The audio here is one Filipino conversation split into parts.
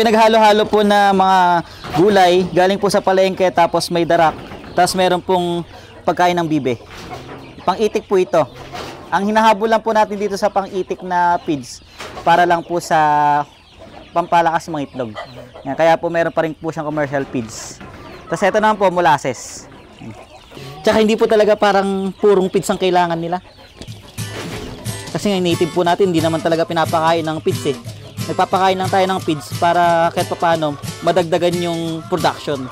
pinaghalo-halo po na mga gulay, galing po sa palengke, tapos may darak, tapos meron pong pagkain ng bibe. Pang-itik po ito. Ang hinahabol lang po natin dito sa pang-itik na feeds, para lang po sa pampalakas ng mga itlog. Yan, kaya po meron pa rin po siyang commercial feeds. Tapos ito naman po, molasses. Tsaka hindi po talaga parang purong feeds ang kailangan nila. Kasi nga native po natin, hindi naman talaga pinapakain ng feeds eh. Nagpapakain lang tayo ng feeds para kahit paano madagdagan yung production.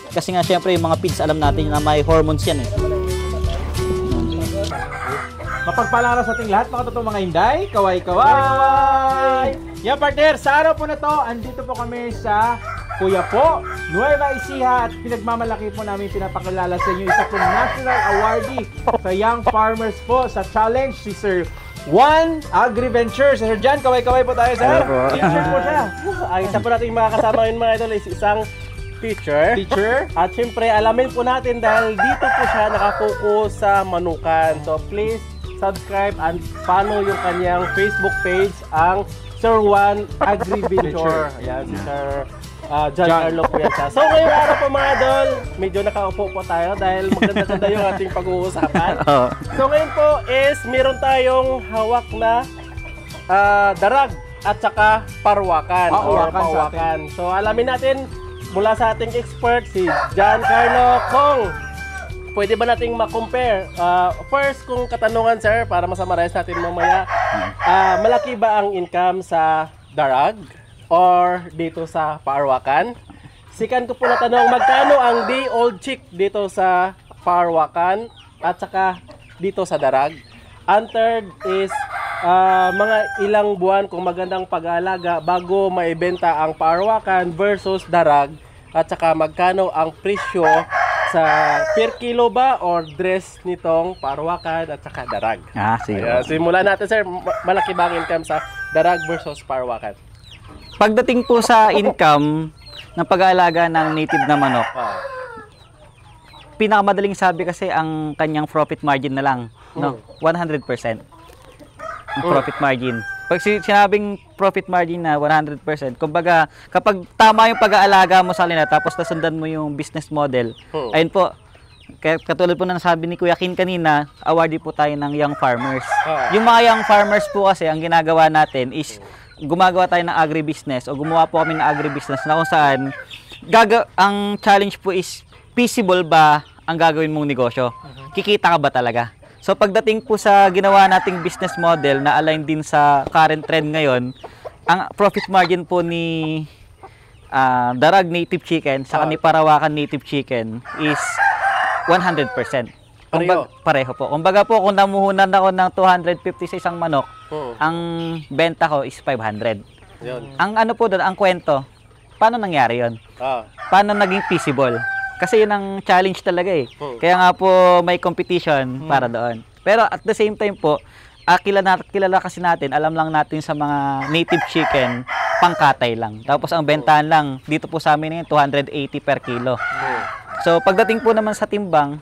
Kasi nga syempre yung mga feeds alam natin na may hormones yan eh. Mapagpalang araw sa ating lahat mga totoong mga Inday. Kaway-kaway! Yan partner, sa araw po na to, andito po kami sa Kuya Po, Nueva Ecija at pinagmamalaki po namin pinapakilala sa inyo isa pong national awardee sa Young Farmers po sa challenge, si Sir Juan Agriventures. Sir John, kaway-kaway po tayo, sir. Teacher po siya. Ang isa po nating mga kasama ngayon mga idol is isang teacher. At syempre, alamin po natin dahil dito po siya nakapokus sa manukan. So please subscribe and follow yung kanyang Facebook page, ang Sir Juan Agriventure. Ayan, si Sir John Carlo po yan siya. So ngayong araw po mga idol, medyo nakaupo po tayo dahil maganda-ganda yung ating pag-uusapan. So ngayon po is meron tayong hawak na darag at saka parwakan or pawakan. So alamin natin mula sa ating expert si John Carlo kung pwede ba nating ma-compare. First, kung katanungan sir, para masamarize natin mamaya, malaki ba ang income sa darag or dito sa paarwakan? Second ko po na tanong, magkano ang day-old chick dito sa paarwakan at saka dito sa darag? And third is, mga ilang buwan kung magandang pag-aalaga bago maibenta ang paarwakan versus darag, at saka magkano ang presyo sa per kilo ba or dress nitong paarwakan at saka darag? Sige. Simulan natin sir, malaki ba ang income sa darag versus paarwakan? Pagdating po sa income ng pag-aalaga ng native na manok, pinakamadaling sabi kasi ang kanyang profit margin na lang, no? 100%. Ang profit margin. Pag sinabing profit margin na 100%, kumbaga kapag tama yung pag-aalaga mo sa kanila tapos nasundan mo yung business model, ayun po, katulad po na nasabi ni Kuya Kin kanina, awardee po tayo ng Young Farmers. Yung mga Young Farmers po kasi, ang ginagawa natin is gumagawa tayo ng agribusiness o gumawa po kami ng agribusiness na kung saan ang challenge po is feasible ba ang gagawin mong negosyo? Kikita ka ba talaga? So pagdating po sa ginawa nating business model na align din sa current trend ngayon, ang profit margin po ni darag native chicken sa ni parawakan native chicken is 100%. Pareho po. Kumbaga po kung namuhunan ako ng 250 sa isang manok, ang benta ko is 500. Yun. Ang ano po doon, ang kwento, paano nangyari yon? Paano naging feasible? Kasi yun ang challenge talaga eh. Kaya nga po may competition para doon. Pero at the same time po, kilala kasi natin, alam lang natin sa mga native chicken, pangkatay lang. Tapos ang bentahan lang, dito po sa amin ngayon, 280 per kilo. So pagdating po naman sa timbang,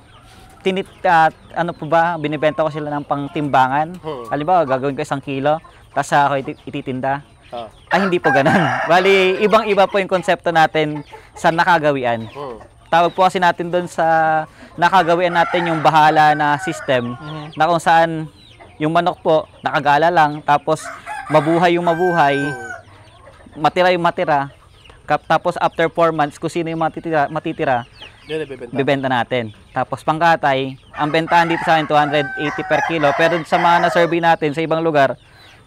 ano po ba, binibenta ko sila ng pangtimbangan. Halimbawa, gagawin ko 1 kilo, tapos ako ititinda. Ay, hindi po ganun. Bali, ibang-iba po yung konsepto natin sa nakagawian. Tawag po kasi natin doon sa nakagawian natin yung bahala na system, na kung saan yung manok po, nakagala lang, tapos mabuhay yung mabuhay, matira yung matira, tapos after 4 months, kung sino yung matitira, bibenta natin. Tapos pangkatay, ang bentahan dito sa akin 280 per kilo. Pero sa mga na-survey natin sa ibang lugar,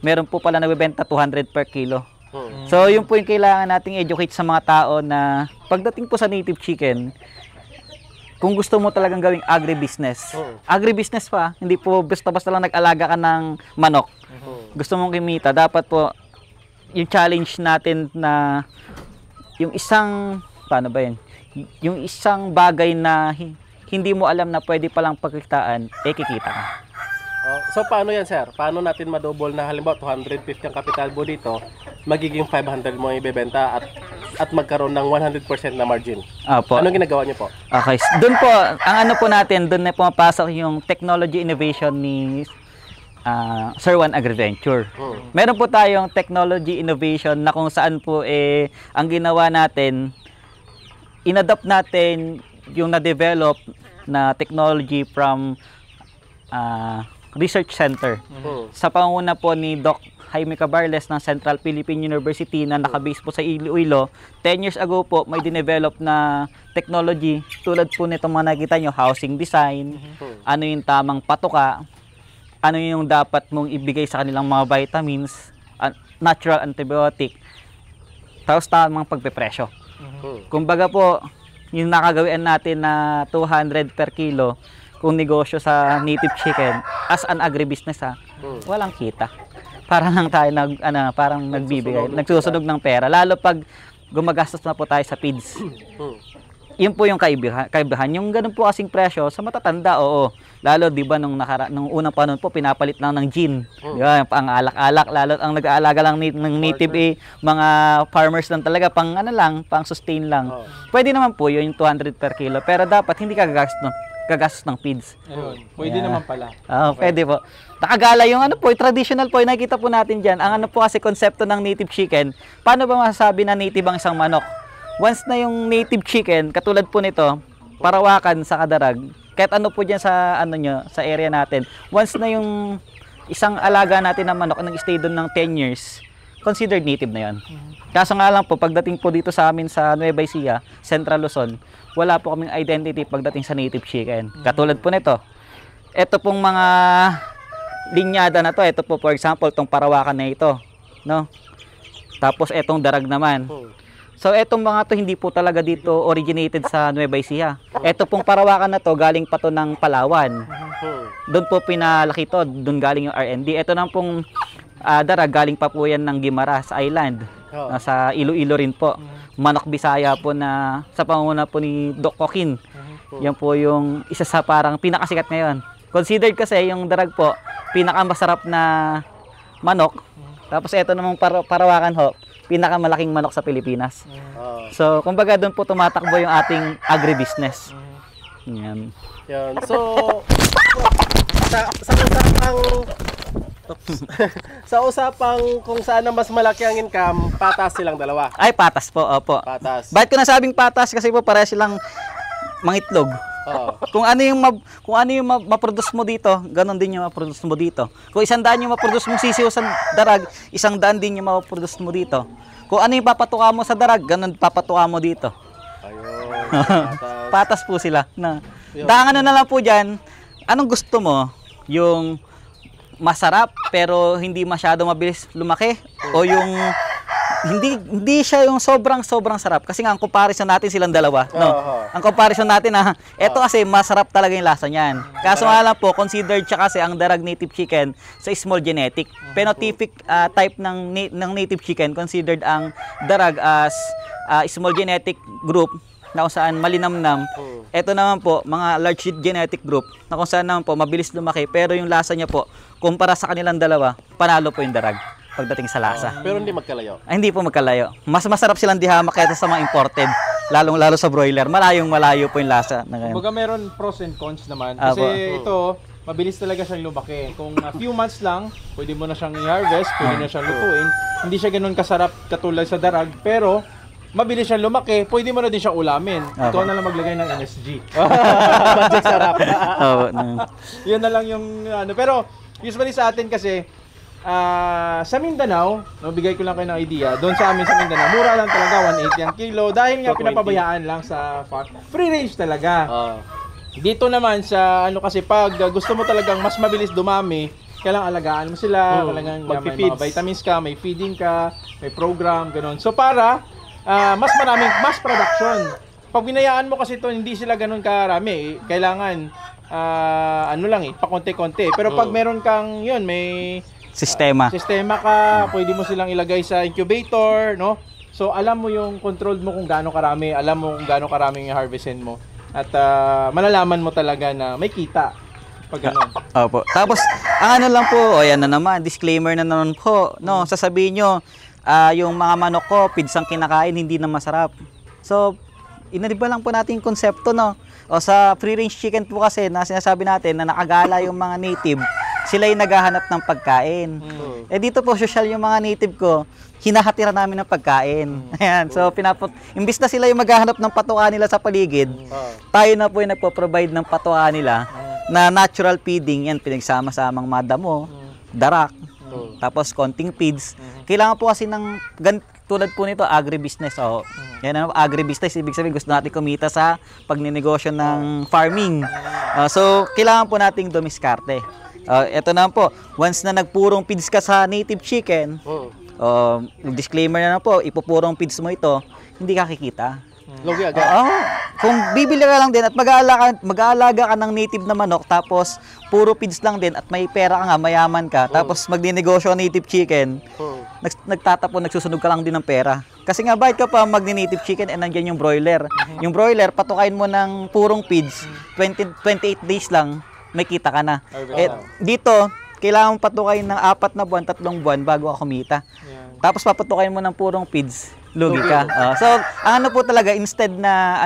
meron po pala nagbebenta 200 per kilo. So yun po yung kailangan nating educate sa mga tao na pagdating po sa native chicken, kung gusto mo talagang gawing agribusiness, agribusiness pa, hindi po basta-basta lang nag-alaga ka ng manok. Gusto mong kumita, dapat po yung challenge natin na yung isang, paano ba yun? Yung isang bagay na hindi mo alam na pwede palang pagkitaan, kikita ka. So paano yan sir? Paano natin madouble na halimbawa 250 ang capital mo dito, magiging 500 mo ibebenta at magkaroon ng 100% na margin? Opo. Anong ginagawa niyo po? Okay. Doon po, ang ano po natin, doon na pumapasok yung technology innovation Sir Juan Agriventure. Meron po tayong technology innovation na kung saan po ang ginawa natin, inadopt natin yung na-develop na technology from research center. Sa panguna po ni Doc Jaime Cabarles ng Central Philippine University na nakabase po sa Iloilo. 10 years ago po may dinevelop na technology tulad po nitong mga nakikita nyo, housing design, ano yung tamang patuka, ano yung dapat mong ibigay sa kanilang mga vitamins, natural antibiotic, tapos tamang pagpepresyo. Kumbaga po, yung nakagawian natin na 200 per kilo, kung negosyo sa native chicken, as an agribusiness walang kita. Parang lang tayo parang nagbibigay, nagsusunog ng pera. Lalo pag gumagastos na po tayo sa feeds. Yun po yung kaibahan. Yung ganun po kasing presyo sa matatanda, oo. Lalo, di ba, nung unang panahon po, pinapalit lang ng gin. Di ba, pang alak-alak. Lalo, ang nag-aalaga lang ng native mga farmers lang talaga, pang pang sustain lang. Pwede naman po yun, yung 200 per kilo. Pero dapat hindi ka gagastos ng feeds. Ayun, pwede naman pala. Pwede po. Nakagala yung yung traditional po, yung nakikita po natin dyan. Ang po kasi konsepto ng native chicken, paano ba masasabi na native ang isang manok? Once na yung native chicken, katulad po nito, parawakan sa kadarag, kahit ano po dyan sa, sa area natin, once na yung isang alaga natin na manok nag-stay doon ng 10 years, considered native na yun. Kaso nga lang po, pagdating po dito sa amin sa Nueva Ecija, Central Luzon, wala po kaming identity pagdating sa native chicken. Katulad po nito, ito pong mga linyada na to, ito po for example, tong parawakan na ito, no? Tapos etong darag naman. So etong mga to hindi po talaga dito originated sa Nueva Ecija. Ito pong parawakan na to galing pa to ng Palawan. Doon po pinalaki to, doon galing yung R&D. Ito nang pong darag galing pa po yan ng Guimaras Island. Sa Iloilo rin po. Manok Bisaya po na sa pangunguna po ni Doc Coquin. Yan po yung isa sa parang pinakasikat ngayon. Considered kasi yung darag po pinakamasarap na manok. Tapos ito namang parawakan ho, pinakamalaking manok sa Pilipinas. So, kumbaga doon po tumatakbo yung ating agribusiness. Yan. Yan. So, sa usapang sa usapang kung saan ang mas malaki ang income, patas silang dalawa. Ay, patas po, opo. Patas. Bakit ko nasabing patas? Kasi po pareha silang mangitlog. Kung ano yung ma-produce mo dito, ganon din yung ma-produce mo dito. Kung 100 yung ma-produce mo sisiw sa darag, 100 din yung ma-produce mo dito. Kung ano yung papatuka mo sa darag, ganon papatuka mo dito. Ayun. Patas po sila. Tangan na lang po dyan, anong gusto mo? Yung masarap pero hindi masyado mabilis lumaki? O yung hindi siya yung sobrang sarap kasi nga ang comparison natin silang dalawa, no? Ang comparison natin eto kasi masarap talaga yung lasa niyan. Kaso nga lang po considered siya kasi ang darag native chicken sa small genetic. Phenotypic type ng native chicken considered ang darag as small genetic group na kung saan malinamnam. Ito naman po, mga large genetic group na kung saan naman po mabilis lumaki pero yung lasa niya po kumpara sa kanilang dalawa, panalo po yung darag pagdating sa lasa. Pero hindi magkalayo. Ay, hindi po magkalayo. Mas masarap silang dihamak kaysa sa mga imported. Lalong-lalo sa broiler. Malayo po yung lasa. Kumbaga meron pros and cons naman. Kasi ito, mabilis talaga siyang lumaki. Kung a few months lang, pwede mo na siyang i-harvest, pwede na siyang lutuin. Hindi siya ganun kasarap katulad sa darag, pero mabilis siyang lumaki, pwede mo na din siyang ulamin. Ikaw na lang maglagay ng MSG. Magic sarap. Yun na lang yung pero usually sa atin kasi sa Mindanao, bigay ko lang kayo ng idea, doon sa amin sa Mindanao, mura lang talaga, 180 ang kilo. Dahil nga pinapabayaan lang sa farm. Free range talaga. Dito naman sa kasi pag gusto mo talagang mas mabilis dumami, kailangan alagaan mo sila, kailangan may mga vitamins ka, may feeding ka, may program, gano'n. So para mas maraming mass production. Pag binayaan mo kasi ito, hindi sila gano'n karami. Kailangan pakonti-konti. Pero pag meron kang may sistema ka, pwede mo silang ilagay sa incubator, no? So alam mo yung control mo kung gaano karami, alam mo kung gaano karaming harvestin mo. At malalaman mo talaga na may kita pag ganun. Opo. Tapos ang lang po, ayan na naman, disclaimer na naman po, no? Sasabihin nyo, yung mga manok ko, pidsang kinakain, hindi na masarap. So, inadiba lang po natin yung konsepto, no? O sa free range chicken po kasi na sinasabi natin na nakagala yung mga native sila yung naghahanap ng pagkain. Eh dito po, social yung mga native ko, hinahatira namin ng pagkain. Ayan, so imbis na sila yung maghahanap ng patuka nila sa paligid, tayo na po yung nagpo-provide ng patuka nila na natural feeding, yan, pinagsama-samang madamo, darak, tapos konting feeds. Kailangan po kasi ng tulad po nito, agribusiness. Oh. Yan ang agribusiness, ibig sabihin gusto natin kumita sa pagninegosyo ng farming. So, kailangan po nating dumiskarte. Ito na po, once na nagpurong feeds ka sa native chicken, disclaimer na po, ipupurong feeds mo ito, hindi ka kikita. Lugi agad. Kung bibili ka lang din at mag-aalaga ka ng native na manok, tapos puro feeds lang din at may pera ka nga, mayaman ka, tapos magninegosyo ng native chicken, nagtatapon, nagsusunog ka lang din ng pera. Kasi nga, bakit ka pa magni-native chicken nandiyan yung broiler? Yung broiler, patukain mo ng purong feeds, 28 days lang, may kita ka na. Dito, kailangan patukain ng 4 na buwan, 3 buwan bago ka kumita. Tapos papatukain mo ng purong feeds, lugi ka. So, ano po talaga, instead na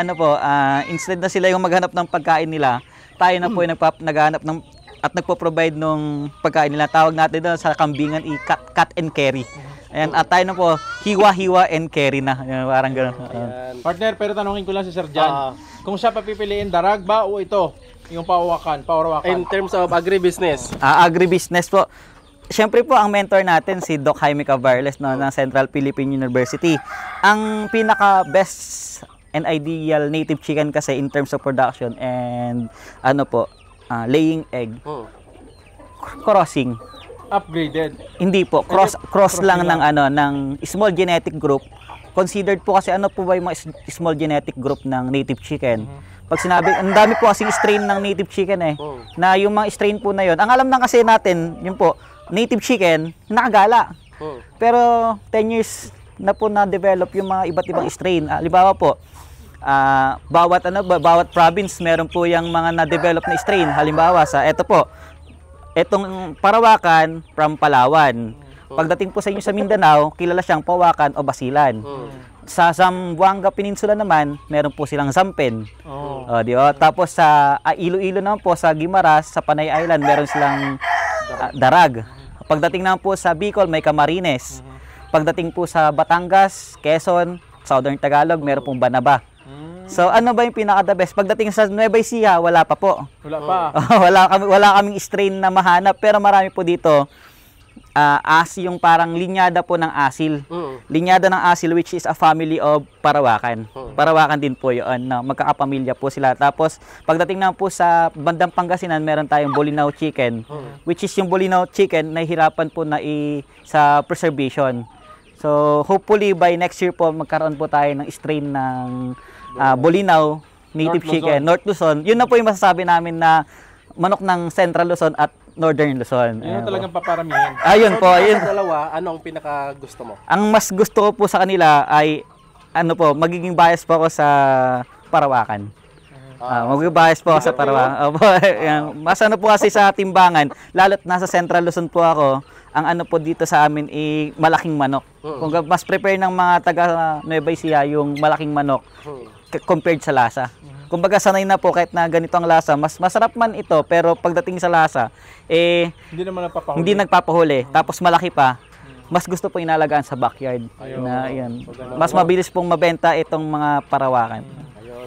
sila yung maghanap ng pagkain nila, tayo na po yung naghahanap ng at nagpo-provide ng pagkain nila. Tawag natin doon sa kambingan cut and carry. Ayan, at tayo na po, hiwa-hiwa and carry na. Ayan, parang gano'n. Partner, pero tanungin ko lang si Sir Jan. Kung siya papipiliin, darag ba o ito? Yung pawakan? In terms of agribusiness. Agribusiness po. Siyempre po, ang mentor natin si Doc Jaime Cabarles ng Central Philippine University. Ang pinaka-best and ideal native chicken kasi in terms of production and laying egg, crossing. Upgraded. Hindi po, cross lang ng small genetic group. Considered po kasi ano po ba yung mga small genetic group ng native chicken. Pag sinabi, ang dami po kasing strain ng native chicken na yung mga strain po na yun. Ang alam lang kasi natin, yun po, native chicken, nakagala. Pero 10 years na po na-develop yung mga iba't ibang strain. Halimbawa po, bawat province meron po yung mga na-develop na strain. Halimbawa etong Parawakan from Palawan. Pagdating po sa inyo sa Mindanao, kilala siyang Pawakan o Basilan. Sa Zamboanga Peninsula naman, meron po silang Zampen. Di ba? Tapos sa Iloilo naman po, sa Guimaras, sa Panay Island, meron silang Darag. Pagdating naman po sa Bicol, may Camarines. Pagdating po sa Batangas, Quezon, Southern Tagalog, meron pong Banaba. So ano ba yung pinaka-the best? Pagdating sa Nueva Ecija, wala pa po. Wala pa. wala kaming strain na mahanap, pero marami po dito. Yung parang linyada po ng asil. Linyada ng asil, which is a family of Parawakan. Parawakan din po yun, magkakapamilya po sila. Tapos pagdating naman po sa bandang Pangasinan, meron tayong Bolinao chicken, which is yung Bolinao chicken nahihirapan po sa preservation. So hopefully by next year po magkaroon po tayo ng strain ng Bolinao native chicken, North Luzon. Yun na po yung masasabi namin na manok ng Central Luzon at Northern Luzon. Yun talagang paparamihin. Ayun po. Ayun. Sa dalawa, ano ang pinaka gusto mo? Ang mas gusto ko po sa kanila ay magiging bias po ako sa Parawakan. Magiging bias po ako sa Parawakan. Mas po kasi sa timbangan, lalo't nasa Central Luzon po ako, ang po dito sa amin malaking manok. Kung mas prepare ng mga taga Nueva Ecija yung malaking manok compared sa lasa. Kumbaga sanay na po kahit na ganito ang lasa, mas masarap man ito, pero pagdating sa lasa, hindi nagpapahuli. Tapos malaki pa, mas gusto po inalagaan sa backyard. Mas mabilis pong mabenta itong mga Parawakan.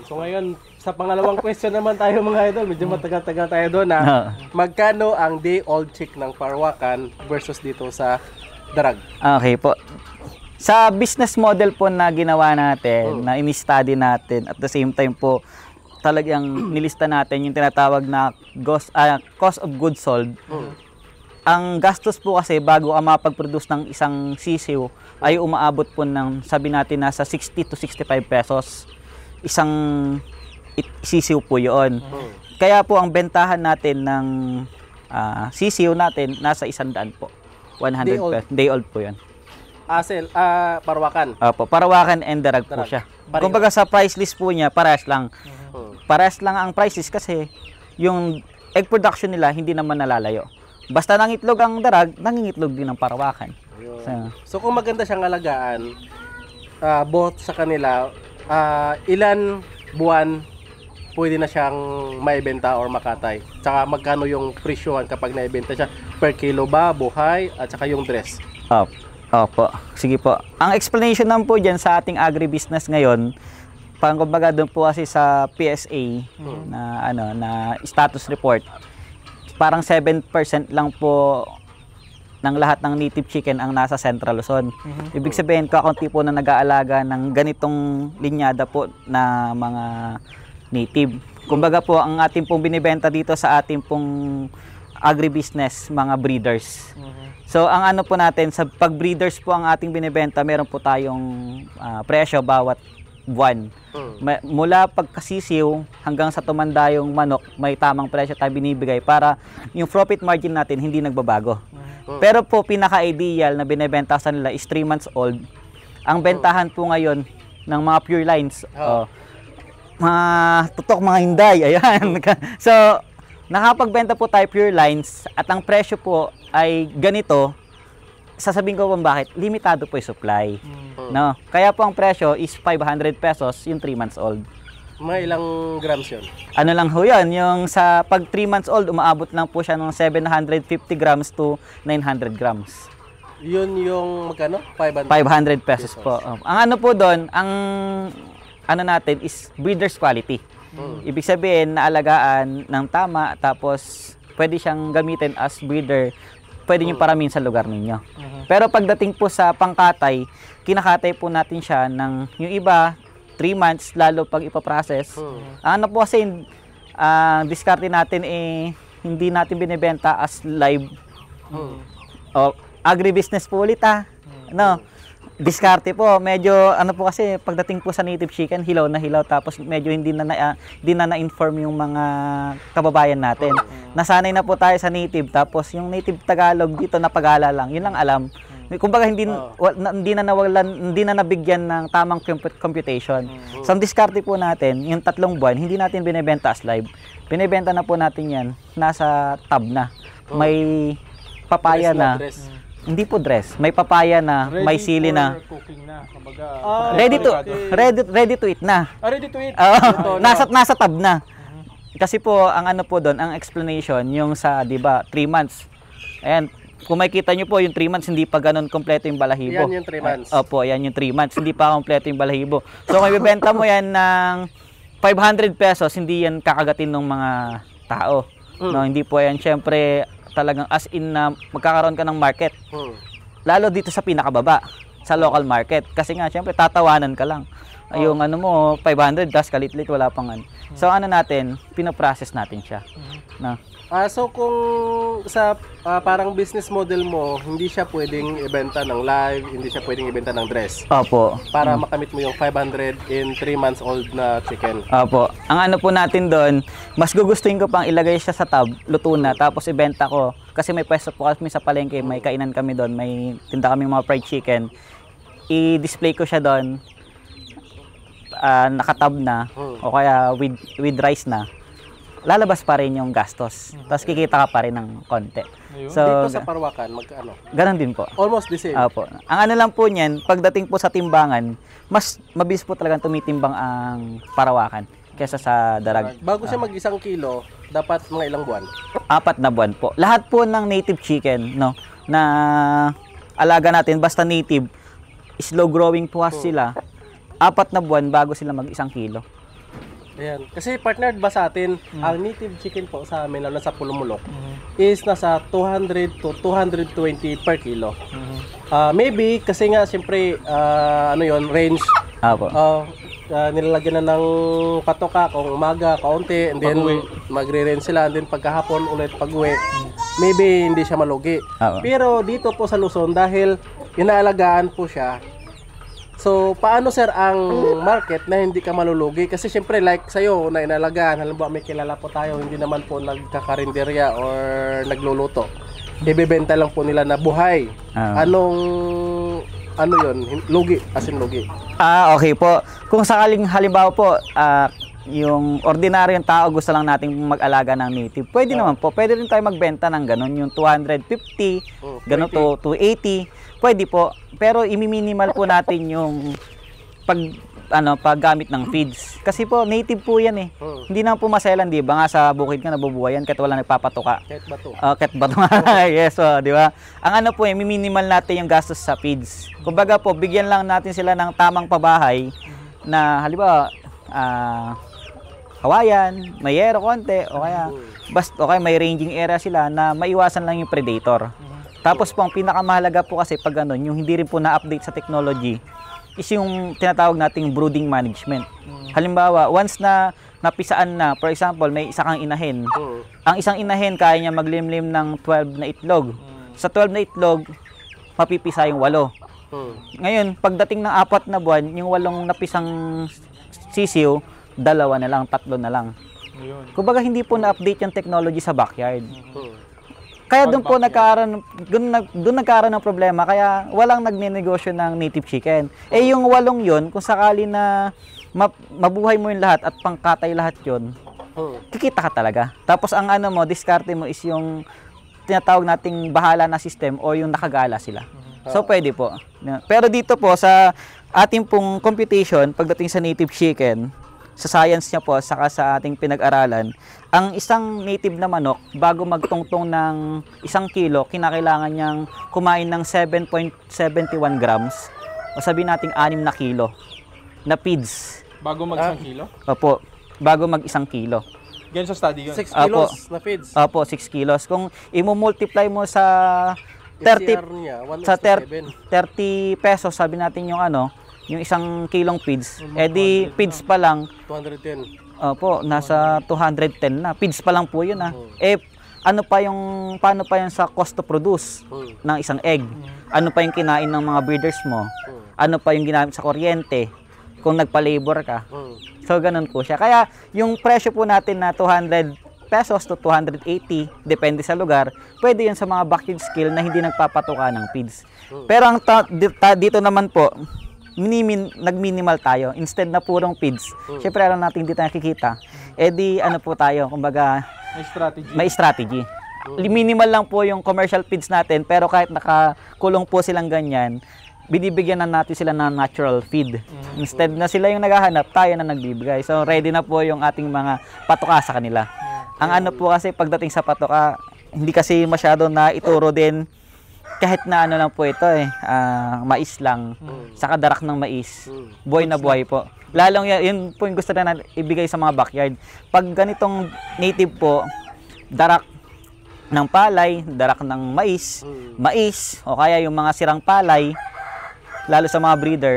So ngayon, sa pangalawang question naman tayo mga idol, medyo matagal-tagal tayo doon na magkano ang day-old chick ng Parawakan versus dito sa Darag? Okay po. Sa business model po na ginawa natin, na ini-study natin, at the same time po, talagang nilista natin yung tinatawag na cost of goods sold. Ang gastos po kasi bago ka makapag-produce ng isang sisiw ay umaabot po ng, sabi natin, nasa 60 to 65 pesos. Isang sisiw po yun. Kaya po ang bentahan natin ng sisiw natin nasa 100 po. 100 pesos. Day old po yun. Parawakan. Opo, Parawakan and Darag po siya. Kumbaga sa price list po niya, parehas lang. Parehas lang ang prices kasi yung egg production nila hindi naman nalalayo. Basta nangitlog ang Darag, nangingitlog din ang Parawakan. So kung maganda siyang alagaan, both sa kanila, ilan buwan pwede na siyang maibenta or makatay? Tsaka magkano yung presyohan kapag naibenta siya? per kilo ba, buhay, at saka yung dress? Opo. Sige po. Ang explanation naman po dyan sa ating agribusiness ngayon, kumbaga doon po kasi sa PSA na status report, parang 7% lang po ng lahat ng native chicken ang nasa Central Luzon. Ibig sabihin, kakunti po na nag-aalaga ng ganitong linyada po na mga native. Kumbaga po, ang ating pong binibenta dito sa ating pong agribusiness, mga breeders. So, ang ano po natin, sa pag-breeders po ang ating binibenta, meron po tayong presyo bawat buwan. Mula pagkasisiw hanggang sa tumanda yung manok, may tamang presyo tayo binibigay para yung profit margin natin hindi nagbabago. Pero po, pinaka-ideal na binibenta sa nila is 3 months old. Ang bentahan po ngayon ng mga pure lines, mga tutok, mga hinday, ayan. So, nakapagbenta po tayo pure lines at ang presyo po ay ganito. Sasabihin ko po bakit, limitado po yung supply. No? Kaya po ang presyo is 500 pesos yung 3 months old. Mga ilang grams yun? Ano lang ho yun, yung sa pag 3 months old, umaabot lang po siya ng 750 grams to 900 grams. Yun yung magkano? 500 pesos po. Ang ano po doon, ang ano natin is breeder's quality. Ibig sabihin, naalagaan ng tama, tapos pwede siyang gamitin as breeder, pwede nyo paramin sa lugar ninyo. Pero pagdating po sa pangkatay, kinakatay po natin siya ng yung iba, 3 months, lalo pag ipaprocess. Ano po kasi, diskarte natin hindi natin binibenta as live. Agribusiness po ulit no? Diskarte po, medyo ano po kasi pagdating po sa native chicken, hilaw na hilaw, tapos medyo hindi na na-inform yung mga kababayan natin. Nasanay na po tayo sa native, tapos yung native Tagalog dito napagala lang, yun lang alam. Kumbaga hindi na nabigyan ng tamang computation. So ang diskarte po natin, yung 3 buwan, hindi natin binebenta as live. Binebenta na po natin yan, nasa tab na. May papaya na. Hindi po dress. May papaya na, may sili na. Cooking na. Kumbaga, ready to eat na. Ready to eat. Nasa tab na. Kasi po ang ano po doon, ang explanation yung sa 'di ba, 3 months. Ayan, kung makikita nyo po yung 3 months hindi pa ganoon kompleto yung balahibo. Yan yung 3 months. Opo, yan yung 3 months, hindi pa kompleto yung balahibo. So kung ibebenta mo yan ng 500 pesos, hindi yan kakagatin ng mga tao. No, hindi po yan syempre talagang as in na magkakaroon ka ng market. Lalo dito sa pinakababa, sa local market. Kasi nga, syempre, tatawanan ka lang. Yung ano mo, 500, das kalit-lit, wala pang ano. So, ano natin, pinoprocess natin siya. No? So, kung sa parang business model mo, hindi siya pwedeng ibenta ng live, hindi siya pwedeng ibenta ng dress. Opo. Para makamit mo yung 500 in 3 months old na chicken. Opo. Ang ano po natin doon, mas gugustuhin ko pang ilagay siya sa tab, luto na, tapos ibenta ko. Kasi may pwesto po kami sa palengke, may kainan kami doon, may tinda kami mga fried chicken. I-display ko siya doon, nakatab na, o kaya with rice na. Lalabas pa rin yung gastos. Tapos kikita ka pa rin ng konti. So, dito sa Parawakan, magkano? Ganon din po. Almost the same. Opo. Ang ano lang po niyan, pagdating po sa timbangan, mas mabilis po talagang tumitimbang ang Parawakan kesa sa Darag. Bago siya mag-1 kilo, dapat mga ilang buwan? 4 na buwan po. Lahat po ng native chicken, no, na alaga natin, basta native, slow growing po sila, 4 na buwan bago sila mag-1 kilo. Ayan. Kasi partner ba sa atin, ang native chicken po sa amin, lalo na sa Pulumulok, is nasa 200 to 220 per kilo. Maybe, kasi nga, siyempre, ano yon range. Apo. Nilalagyan na ng patoka kung umaga, kaunti, and then magre-range sila, and then pagkahapon ulit pag-uwi. Maybe hindi siya malugi. Pero dito po sa Luzon, dahil inaalagaan po siya, so, paano sir ang market na hindi ka malulugi? Kasi syempre like sa'yo na inalagaan, halimbawa may kilala po tayo, hindi naman po nagkakarinderya or nagluluto. Ibebenta lang po nila na buhay. Ano yun? Lugi, as in lugi. Okay po. Kung sakaling halimbawa po, yung ordinaryong tao gusto lang nating mag-alaga ng native, pwede naman po. Pwede rin tayo magbenta ng ganun, yung 250, ganun to 280. Pwede po. Pero imiminimal po natin yung paggamit ng feeds. Kasi po native po 'yan eh. Hindi na po maselan, di ba? Nga sa bukid ka nabubuhay yan kahit wala nagpapatuka. Kahit bato. Kahit bato nga. Yes, di ba? Ang ano po, minimal natin yung gastos sa feeds. Kumbaga po, bigyan lang natin sila ng tamang pabahay na halimbawa, kawayan, may yero konti, o kaya may ranging area sila na maiwasan lang yung predator. Tapos po, ang pinakamahalaga po kasi pag ganun, yung hindi rin po na-update sa technology, is yung tinatawag nating brooding management. Halimbawa, once na napisaan na, for example, may isa kang inahin. Ang isang inahin, kaya niya maglimlim ng 12 na itlog. Sa 12 na itlog, mapipisa yung 8. Ngayon, pagdating ng 4 na buwan, yung 8 napisang sisiw, 2 na lang, 3 na lang. Kumbaga, hindi po na-update yung technology sa backyard. Kaya doon po doon nagkaroon ng problema, kaya walang nagnenegosyo ng native chicken. Yung 8 yun, kung sakali na mabuhay mo yung lahat at pangkatay lahat yun, kikita ka talaga. Tapos ang ano mo, diskarte mo is yung tinatawag nating bahala na system o yung nakagala sila. So pwede po. Pero dito po sa ating pong computation, pagdating sa native chicken, sa science niya po, saka sa ating pinag-aralan, ang isang native na manok, bago magtungtong ng 1 kilo, kinakailangan niyang kumain ng 7.71 grams, o sabihin natin 6 na kilo, na feeds. Bago mag 1 kilo? Opo, bago mag 1 kilo. Ganyan sa study yun? 6 kilos na feeds. Opo, 6 kilos. Kung i-multiply mo sa 30, niya, sa 30 pesos, sabi natin yung ano, yung 1 kilong feeds, edi feeds pa lang 210. Opo, nasa 210 na. Feeds pa lang po 'yun paano pa yung sa cost to produce ng isang egg? Ano pa yung kinain ng mga breeders mo? Ano pa yung ginamit sa kuryente kung nagpa-labor ka? So ganun po siya. Kaya yung presyo po natin na 200 pesos to 280, depende sa lugar, pwede yun sa mga backyard skill na hindi nagpapatuka ng feeds. Pero ang dito naman po, nag-minimal tayo. Instead na purong feeds, syempre alam natin hindi tayo nakikita. Di ano po tayo, kumbaga may strategy. Minimal lang po yung commercial feeds natin, pero kahit nakakulong po silang ganyan, binibigyan na natin sila ng natural feed. Instead na sila yung naghahanap, tayo na nagbibigay. So ready na po yung ating mga patuka sa kanila. Ang ano po kasi pagdating sa patuka, hindi kasi masyado na ituro din. Kahit na ano lang po ito mais lang, saka darak ng mais, buhay na buhay po. Lalong yun po yung gusto na ibigay sa mga backyard. Pag ganitong native po, darak ng palay, darak ng mais, o kaya yung mga sirang palay, lalo sa mga breeder,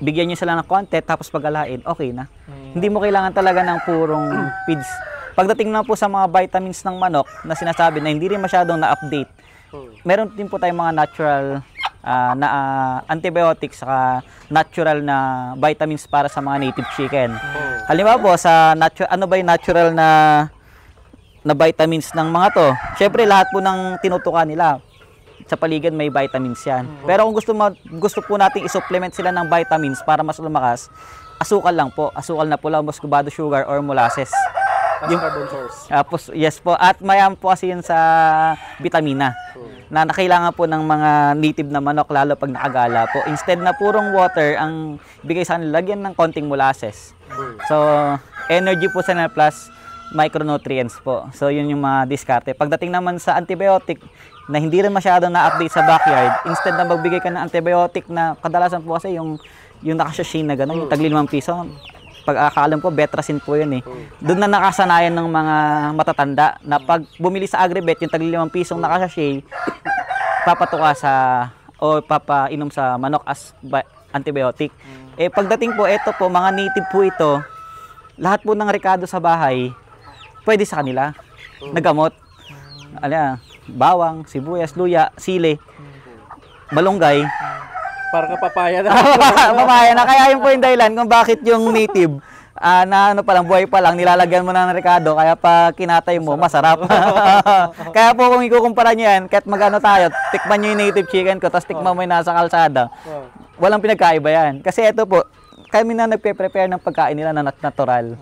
bigyan nyo sila ng konti, tapos pagalain, okay na. Hindi mo kailangan talaga ng purong feeds. Pagdating na po sa mga vitamins ng manok na sinasabi na hindi rin masyadong na-update, meron din po tayong mga natural na antibiotics saka natural na vitamins para sa mga native chicken. Halimbawa po sa ano ba yung natural na vitamins ng mga to? Syempre lahat po ng tinutukan nila sa paligid may vitamins yan. Pero kung gusto po nating i-supplement sila ng vitamins para mas lumakas, asukal lang po. Asukal na pula, muscovado sugar or molasses. Yung carbon source. Yes po. At mayam po kasi yun sa vitamina na nakailangan po ng mga native na manok lalo pag nakagala po. Instead na purong water, ang bigay sa kanila, lagyan ng konting molasses. So, energy po sa nila plus micronutrients po. So, yun yung mga diskarte. Pagdating naman sa antibiotic na hindi rin masyado na-update sa backyard, instead na magbigay ka ng antibiotic na kadalasan po kasi yung nakasashay na gano'n, yung tagli 5 piso, pag akaalam ko, Betracin po yun eh. Doon na nakasanayan ng mga matatanda na pag bumili sa Agribet, yung tagli 5 pisong nakasashay, papatuka o papainom sa manok as antibiotic. Pagdating po, ito po, mga native po ito, lahat po ng rekado sa bahay, pwede sa kanila. Nagamot. Bawang, sibuyas, luya, sili, malunggay. Para ka papaya na. Papaya na. Kaya yun po yung dahilan kung bakit yung native na ano pa lang, buhay pa lang, nilalagyan mo ng rekado, kaya pa kinatay mo, masarap. Kaya po kung ikukumpara nyo yan, kahit magano tayo, tikman nyo yung native chicken ko, tapos tikman mo yung nasa kalsada, walang pinagkaiba yan. Kasi ito po, kami na nagpe-prepare ng pagkain nila na natural.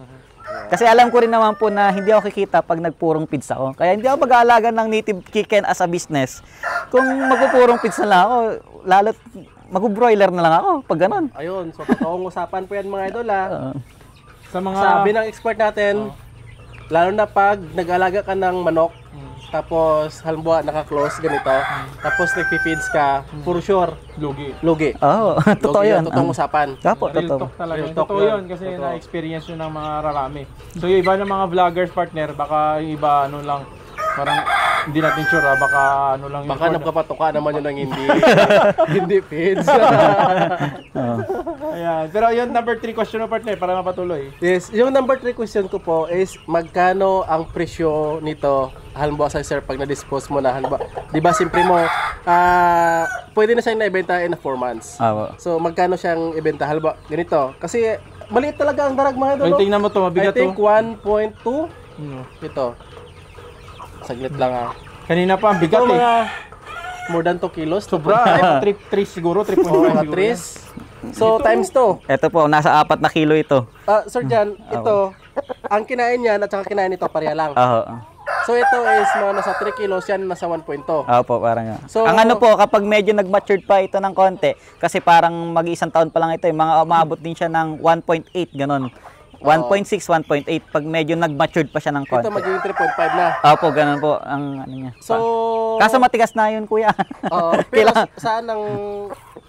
Kasi alam ko rin naman po na hindi ako kikita pag nagpurong feeds ako. Kaya hindi ako mag-aalaga ng native chicken as a business. Kung magpupurong feeds na lang ako, lalo't mag-broiler na lang ako pag ganun. Ayun, so totoong usapan po yan mga idol Sa mga... Sabi ng expert natin, lalo na pag nag-alaga ka ng manok, tapos halimbawa naka-close ganito, tapos nagpi-feeds ka, for sure, lugi. Oo, totoo Lugi yun. totoong usapan. Opo, Real totoo. talk talaga. Real talk Totoo yun. yun kasi Totoo. na-experience yun ng mga rarami. So yung iba ng mga vloggers partner, baka yung iba ano lang, parang hindi natin sure baka ano lang Baka yung napapatuka naman yun ng hindi feeds. Oo. Ayan. Pero yun, number 3 question mo partner para mapatuloy. Yes, yung number 3 question ko po is magkano ang presyo nito halimbawa sa sir pag na-dispose mo na halimbawa, 'di ba simpre mo pwede na siyang naibenta in 4 months. Opo. So magkano siyang ibenta halimbawa ganito kasi maliit talaga ang darag mga idol. Ay, no? tingnan mo to, I mabigat think to. 1.2 Hmm. ito. Saglit lang ah. Kanina pa, ang bigat Ito eh. mga more than 2 kilos. Sobra. 3 siguro, 3.5 Oh, mga siguro. trees. So times 2. Ito po, nasa 4 na kilo ito. Sir Jan, ito ang kinain niyan at saka kinain nito pareha lang. Oo. So ito is mga nasa 3 kilos, yan nasa 1.2. Opo, parang nga. So- ang ano po, kapag medyo nag-matured pa ito ng konti, kasi parang mag-isang taon pa lang ito, mga umabot din siya ng 1.8, ganun. 1.6, 1.8, pag medyo nag-matured pa siya ng konti. Ito magiging 3.5 na. Opo, ganun po ang ano niya. So, Kaso matigas na yun, kuya. pero saan ang,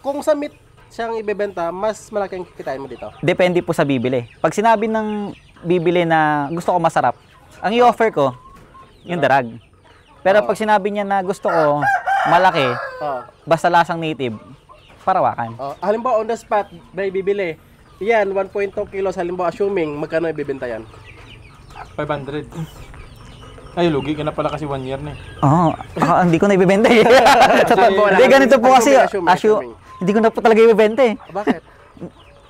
kung sa meat siyang ibebenta, mas malaki ang kikitain mo dito. Depende po sa bibili. Pag sinabi ng bibili na gusto ko masarap, ang i-offer ko, yung darag. Pero pag sinabi niya na gusto ko malaki, Oh. basta lasang native, parawakan. Halimbawa on the spot, may bibili. Yan, 1.2 kilos, halimbawa assuming, magkano ibebenta yan? 500. Ay, lugi ka na pala kasi 1 year na eh. Oo, hindi ko na ibebenta eh. Wala. Hindi, ganito po kasi, Assuming. hindi ko na po talaga ibebenta eh. Bakit?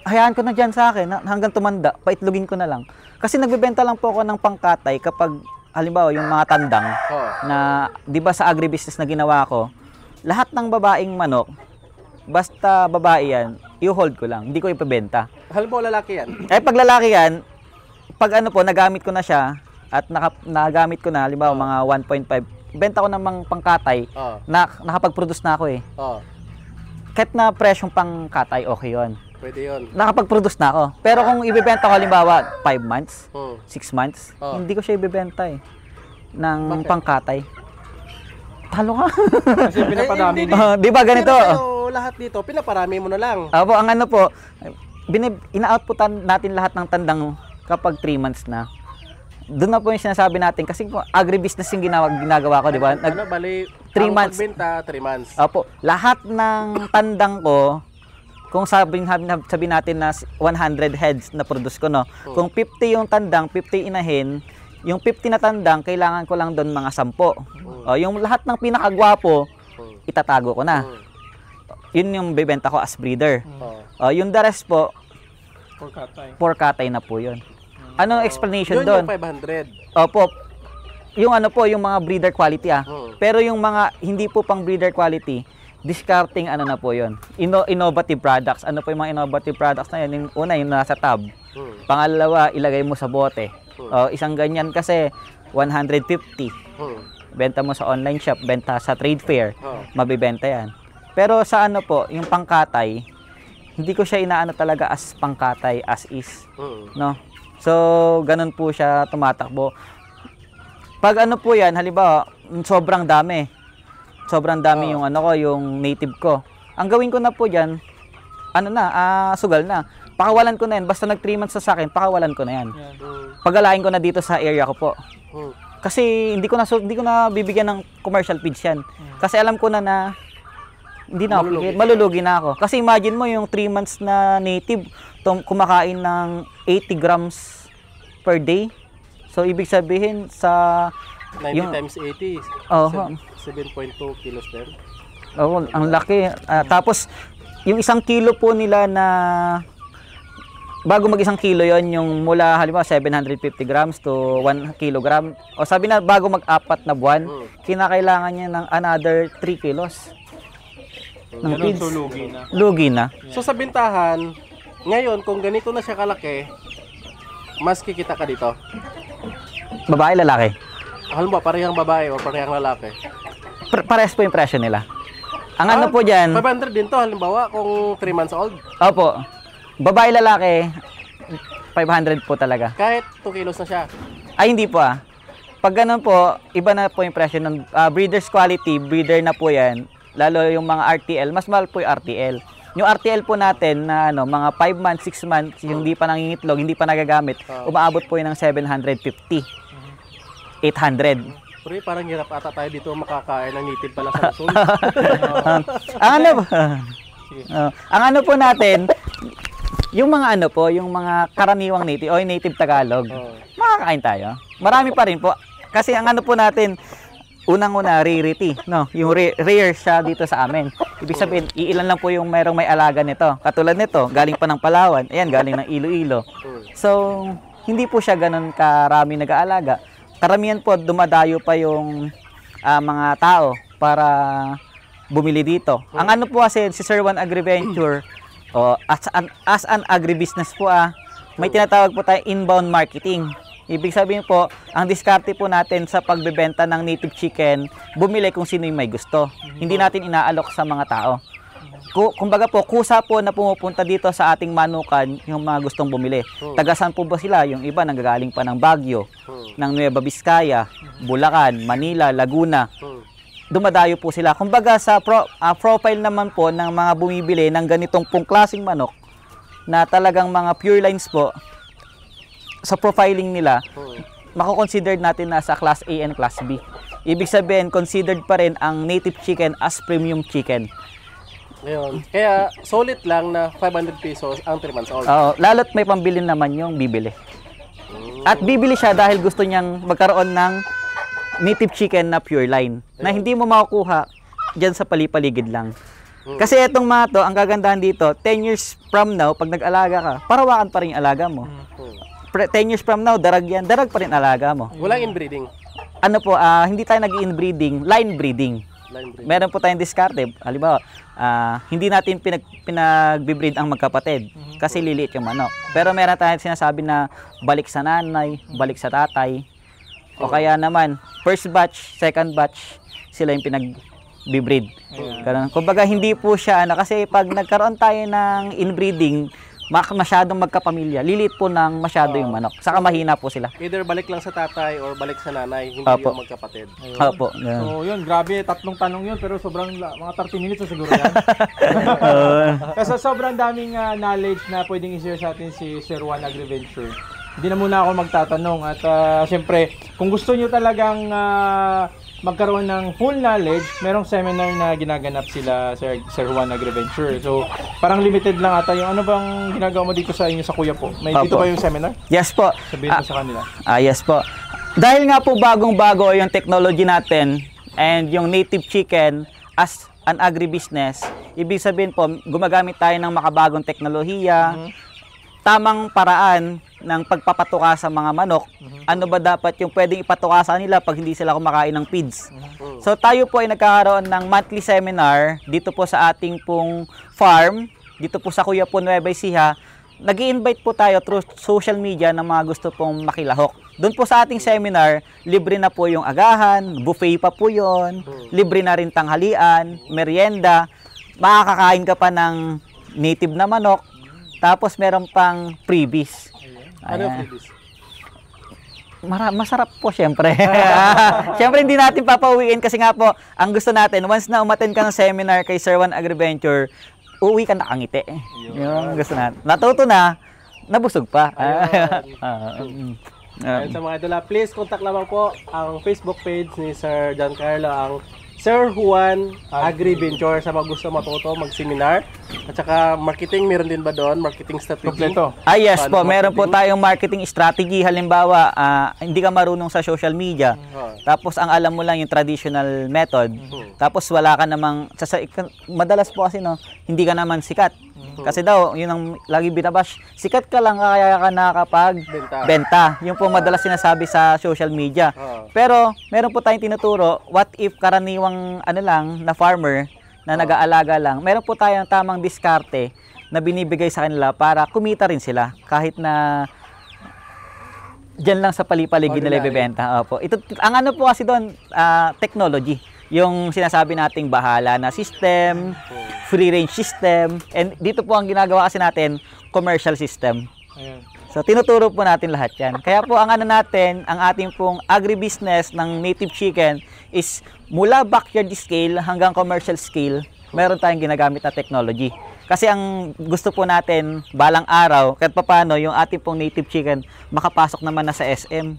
Hayaan ko na dyan sa akin, hanggang tumanda, paitlugin ko na lang. Kasi nagbebenta lang po ako ng pangkatay kapag, halimbawa, yung mga tandang, Oh. na, di ba sa agribusiness na ginawa ko, lahat ng babaeng manok, basta babae yan, i-hold ko lang, hindi ko ipebenta. Halimbawa lalaki yan. Eh, pag lalaki yan, pag ano po, nagamit ko na siya, at nagamit ko na, halimbawa, mga 1.5, benta ko namang pangkatay, Oh. nakapag-produce na ako eh. Oh. Kahit na presyong pangkatay, okay yon. Pwede yun. Nakapag-produce na ako. Pero kung ibebenta ko, halimbawa, 5 months, Hmm. 6 months, Oh. hindi ko siya ibebenta eh. Ng Bakit? pangkatay. Talo ka. Kasi pinapadami hindi, na. Di ba ganito? Pero sa'yo, lahat dito, pinaparami mo na lang. Opo, ang ano po, ina-outputan natin lahat ng tandang kapag 3 months na. Doon na po yung sinasabi natin kasi po, agribusiness yung ginagawa ko, di ba? Ano, bali, 3 ang months. pagbenta, 3 months. Opo, lahat ng tandang ko, kung sabihin natin na 100 heads na produce ko, no? Kung 50 yung tandang, 50 inahin, yung 50 na tandang, kailangan ko lang doon mga 10. O, yung lahat ng pinakagwapo, itatago ko na. Yun yung bebenta ko as breeder. Oh. O, yung the rest po, For katay. for katay na po yun. Anong explanation Yun doon? yung 500. Opo, yung ano po, yung mga breeder quality Hmm. Pero yung mga hindi po pang breeder quality, discarding ano na po yun. Innovative products. Ano po yung mga innovative products na yun? Yung una, yung nasa tab. Pangalawa, ilagay mo sa bote. O, isang ganyan kasi, 150. Benta mo sa online shop, benta sa trade fair, mabibenta yan. Pero sa ano po, yung pangkatay, hindi ko siya inaano talaga as pangkatay as is. No? So, ganun po siya tumatakbo. Pag ano po yan, halimbawa, sobrang dami. Sobrang dami yung ano ko, yung native ko. Ang gawin ko na po diyan, ano na, sugal na. Pakawalan ko na yan. Basta nag 3 months sa akin, pakawalan ko na yan. Pagalain ko na dito sa area ko po. Kasi hindi ko na bibigyan ng commercial feeds yan. Kasi alam ko na hindi na ako, malulugi na ako. Kasi imagine mo yung 3 months na native, kumakain ng 80 grams per day. So, ibig sabihin sa 90 times 80, Oh, 7.2 kilos din. oh, ang laki. Tapos, yung 1 kilo po nila na bago mag 1 kilo yon yung mula halimbawa 750 grams to 1 kilogram. O sabi na bago mag-4 na buwan, kinakailangan niya ng another 3 kilos. Ng Ganun, feeds. so lugi na. Lugi na. So sa bintahan, ngayon kung ganito na siya kalaki, mas kikita ka dito. Babae, lalaki. Halimbawa, parehang babae o parehang lalaki. Pares po yung presyo nila. Ang ano po dyan, 500 din to, halimbawa, kung 3 months old. opo, babae, lalaki, 500 po talaga. Kahit 2 kilos na siya. Ay, hindi po Pag ganun po, iba na po yung presyo ng breeder's quality, breeder na po yan. Lalo yung mga RTL, mas mahal po yung RTL. Yung RTL po natin na mga 5 months, 6 months, yung hindi pa nangingitlog, hindi pa nagagamit, umaabot po yun ng 750, 800. Pero parang hirap ata tayo dito makakain ng native pala sa Luzon. Ang ano po natin, yung mga yung mga karaniwang native o yung native Tagalog, makakain tayo. Marami pa rin po. Kasi ang ano po natin, unang-una, rarity, yung rare siya dito sa amin. Ibig sabihin, iilan lang po yung may alaga nito. Katulad nito, galing pa ng Palawan, ayan, galing ng Iloilo. So, hindi po siya ganun karami nag-aalaga. Karamihan po, dumadayo pa yung mga tao para bumili dito. Ang ano po kasi, si Sir Juan Agriventure, as an agribusiness po, may tinatawag po tayo inbound marketing. Ibig sabihin po, ang diskarte po natin sa pagbebenta ng native chicken, bumili kung sino yung may gusto. Hindi natin inaalok sa mga tao. Kumbaga po, kusa po na pumupunta dito sa ating manukan yung mga gustong bumili. Tagasan po ba sila? Yung iba nanggagaling pa ng Baguio, ng Nueva Vizcaya, Bulacan, Manila, Laguna. Dumadayo po sila. Kumbaga sa profile naman po ng mga bumibili ng ganitong pong klaseng manok na talagang mga pure lines po, sa profiling nila, mako-consider natin na sa Class A and Class B. Ibig sabihin, considered pa rin ang native chicken as premium chicken. Ngayon, kaya solid lang na 500 pesos ang 3 months old. Oo, lalo't may pambili naman yung bibili. At bibili siya dahil gusto niyang magkaroon ng native chicken na pure line na hindi mo makukuha dyan sa palipaligid lang. Kasi itong mga to, ang kagandahan dito, 10 years from now, pag nag-alaga ka, parawakan pa rin yung alaga mo. 10 years from now, darag yan, darag pa rin alaga mo. Walang inbreeding. Ano po, hindi tayo nag-inbreeding, line breeding. Meron po tayong diskarte. Halimbawa, hindi natin pinag-breed ang magkapatid kasi liliit yung manok. Pero meron tayong sinasabi na balik sa nanay, balik sa tatay. O kaya naman, first batch, second batch, sila yung pinag-breed. Kumbaga, hindi po siya, kasi pag nagkaroon tayo ng inbreeding, masyadong magkapamilya, lilit po ng masyado yung manok. Saka mahina po sila. Either balik lang sa tatay or balik sa nanay, hindi yung magkapatid. Opo. So yun, grabe, tatlong tanong yun, pero sobrang mga 30 minutes na siguro yan. Kasi sobrang daming knowledge na pwedeng i-share sa atin si Sir Juan Agriventure. Hindi na muna ako magtatanong at siyempre, kung gusto nyo talagang magkaroon ng full knowledge, merong seminar na ginaganap sila Sir Juan Agriventure. So, parang limited lang ata yung ano bang ginagawa mo dito sa inyo sa Kuya po? May dito ba yung seminar? Yes po. Sabihin mo sa kanila. Yes po. Dahil nga po bagong-bago yung technology natin and yung native chicken as an agribusiness, ibig sabihin po, gumagamit tayo ng makabagong teknolohiya, tamang paraan ng pagpapatuka sa mga manok. Ano ba dapat yung pwedeng ipatuka sa nila pag hindi sila kumakain ng feeds. So tayo po ay nagkakaroon ng monthly seminar dito po sa ating pong farm, dito po sa Kuya po Nueva Ecija. Nag-i-invite po tayo through social media ng mga gusto pong makilahok. Doon po sa ating seminar, libre na po yung agahan, buffet pa po yun, libre na rin tanghalian, merienda, makakakain ka pa ng native na manok, tapos meron pang freebies. Ano freebies? Masarap po syempre. Syempre hindi natin papauwiin kasi nga po, ang gusto natin, once na umattend ka ng seminar kay Sir Juan Agriventure, uuwi ka nakangiti. Yung gusto natin. Natuto na, nabusog pa. Ayun sa mga idola, please contact lamang po ang Facebook page ni Sir John Carlo, ang Sir Juan Agriventure, sa mga gusto matuto mag-seminar. At saka marketing, meron din ba doon? Marketing strategy? Kompleto. Yes po, meron po tayong marketing strategy. Halimbawa, hindi ka marunong sa social media. Tapos ang alam mo lang yung traditional method. Tapos wala ka namang, madalas po kasi hindi ka naman sikat. Kasi daw, yun ang lagi binabash, sikat ka lang kaya ka nakapag-benta. Yung po madalas sinasabi sa social media. Pero meron po tayong tinuturo, what if karaniwang na farmer na nag-aalaga lang, meron po tayong tamang diskarte na binibigay sa kanila para kumita rin sila kahit na dyan lang sa palipaligid nila ibebenta. Opo. Ang ano po kasi doon, technology. Yung sinasabi nating bahala na system, free range system, and dito po ang ginagawa kasi natin, commercial system. Ayan. So tinuturo po natin lahat yan. Kaya po ang ano natin, ang ating pong agribusiness ng native chicken is mula backyard scale hanggang commercial scale, meron tayong ginagamit na technology. Kasi ang gusto po natin, balang araw, kahit paano yung ating pong native chicken makapasok naman na sa SM.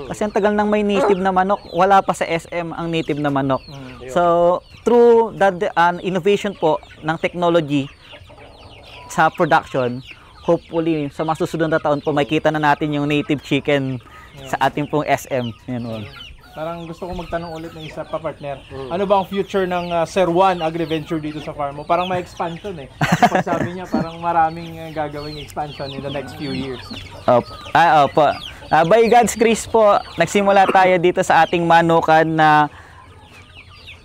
Kasi ang tagal nang may native na manok, wala pa sa SM ang native na manok. So through the innovation po ng technology sa production, hopefully sa masusunod na taon po makita na natin yung native chicken sa ating pong SM. Yan po. Parang gusto kong magtanong ulit ng isa pa, partner. Ano ba ang future ng Sir Juan Agriventure dito sa farm mo? Parang may expansion eh. Pag sabi niya, parang maraming gagawing expansion in the next few years. Opo. By God's grace po, nagsimula tayo dito sa ating manukan na